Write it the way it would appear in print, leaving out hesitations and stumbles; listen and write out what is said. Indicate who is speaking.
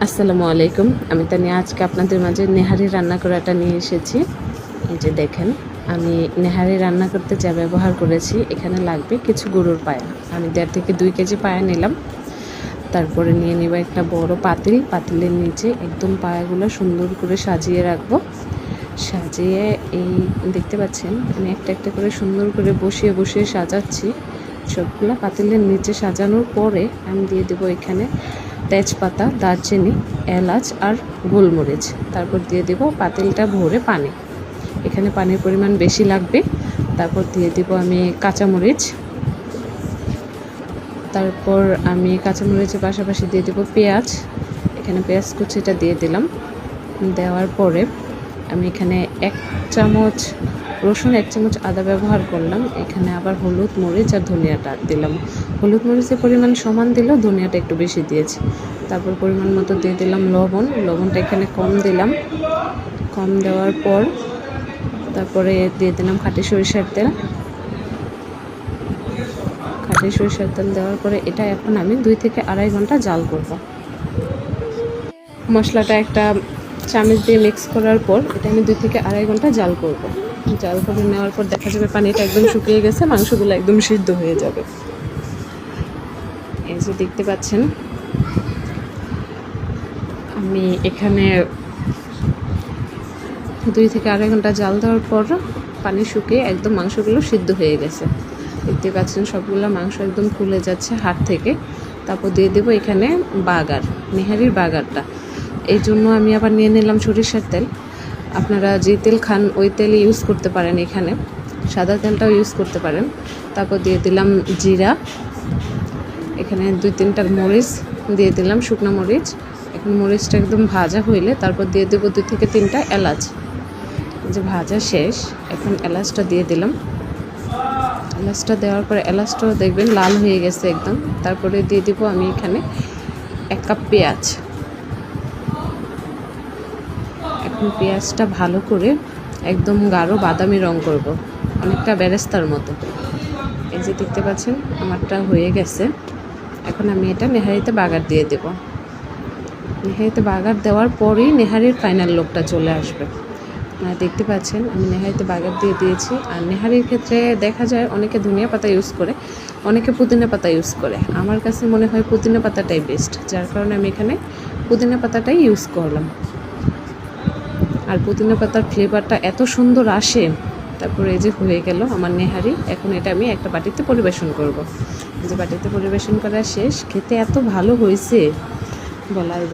Speaker 1: আসসালামু আলাইকুম। আমি তানিয়া আজকে আপনাদের মাঝে নেহারি রান্না করাটা নিয়ে এসেছি। এই যে দেখেন, আমি নেহারি রান্না করতে যা ব্যবহার করেছি, এখানে লাগবে কিছু গরুর পায়া। আমি 1.5 থেকে 2 কেজি পায়া নিলাম। তারপরে নিয়ে নেব একটা বড় পাতিল। পাতিলের নিচে একদম পায়াগুলো সুন্দর করে সাজিয়ে রাখবো। সাজিয়ে এই দেখতে পাচ্ছেন, আমি একটা একটা করে সুন্দর করে বসিয়ে বসিয়ে সাজাচ্ছি। সবগুলো পাতিলের নিচে সাজানোর পরে আমি দিয়ে দেবো এখানে তেজপাতা, দারচিনি, এলাচ আর গোলমরিচ। তারপর দিয়ে দেব পাতিলটা ভরে পানি। এখানে পানির পরিমাণ বেশি লাগবে। তারপর দিয়ে দেব আমি কাঁচামরিচ। তারপর আমি কাঁচামরিচের পাশাপাশি দিয়ে দেব পেঁয়াজ। এখানে পেঁয়াজ কুচিটা দিয়ে দিলাম। দেওয়ার পরে আমি এখানে 1 চামচ রসুন, 1 চামচ আদা ব্যবহার করলাম। এখানে আবার হলুদ, মরিচ আর ধনিয়াটা দিলাম। হলুদ মরিচের পরিমাণ সমান দিলেও ধনিয়াটা একটু বেশি দিয়েছি। তারপর পরিমাণ মতো দিয়ে দিলাম লবণ। লবণটা এখানে কম দিলাম। কম দেওয়ার পর তারপরে দিয়ে দিলাম খাঁটি সরিষার তেল। খাঁটি সরিষার তেল দেওয়ার পরে এটা এখন আমি 2 থেকে 2.5 ঘন্টা জাল করব। মশলাটা একটা চামচ দিয়ে মিক্স করার পর এটা আমি 2 থেকে 2.5 ঘন্টা জাল করব। জাল করে নেওয়ার পর দেখা যাবে পানিটা একদম শুকিয়ে গেছে, মাংসগুলো একদম সিদ্ধ হয়ে যাবে। এই যে দেখতে পাচ্ছেন, আমি এখানে 2 থেকে 2.5 ঘন্টা জাল দেওয়ার পর পানি শুকিয়ে একদম মাংসগুলো সিদ্ধ হয়ে গেছে। দেখতে পাচ্ছেন সবগুলো মাংস একদম ফুলে যাচ্ছে হাত থেকে। তারপর দিয়ে দেবো এখানে বাগার, নেহারির বাগারটা। এই জন্য আমি আবার নিয়ে নিলাম সরিষার তেল। আপনারা যে তেল খান ওই তেলই ইউজ করতে পারেন, এখানে সাদা তেলটাও ইউজ করতে পারেন। তারপর দিয়ে দিলাম জিরা, এখানে 2-3টা মরিচ দিয়ে দিলাম, শুকনো মরিচ। এখন মরিচটা একদম ভাজা হইলে তারপর দিয়ে দেবো 2 থেকে 3টা এলাচ। যে ভাজা শেষ, এখন এলাচটা দিয়ে দিলাম। এলাচটা দেওয়ার পরে এলাচটাও দেখবেন লাল হয়ে গেছে একদম। তারপরে দিয়ে দিব আমি এখানে 1 কাপ পেঁয়াজ। এখন পেঁয়াজটা ভালো করে একদম গাঢ় বাদামি রং করব, অনেকটা বেরেস্তার মতো। এই যে দেখতে পাচ্ছেন আমারটা হয়ে গেছে। এখন আমি এটা নেহারিতে বাগার দিয়ে দেব। নেহারিতে বাগার দেওয়ার পরেই নেহারির ফাইনাল লুকটা চলে আসবে। দেখতে পাচ্ছেন আমি নেহারিতে বাগার দিয়ে দিয়েছি। আর নেহারির ক্ষেত্রে দেখা যায় অনেকে ধনিয়া পাতা ইউজ করে, অনেকে পুদিনা পাতা ইউজ করে। আমার কাছে মনে হয় পুদিনা পাতাটাই বেস্ট, যার কারণে আমি এখানে পুদিনা পাতাটাই ইউজ করলাম। আর পুদিনা পাতার ফ্লেভারটা এত সুন্দর আসে। তারপরে এই যে হয়ে গেল আমার নেহারি। এখন এটা আমি একটা বাটিতে পরিবেশন করব। যে বাটিতে পরিবেশন করা শেষ, খেতে এত ভালো হয়েছে বলার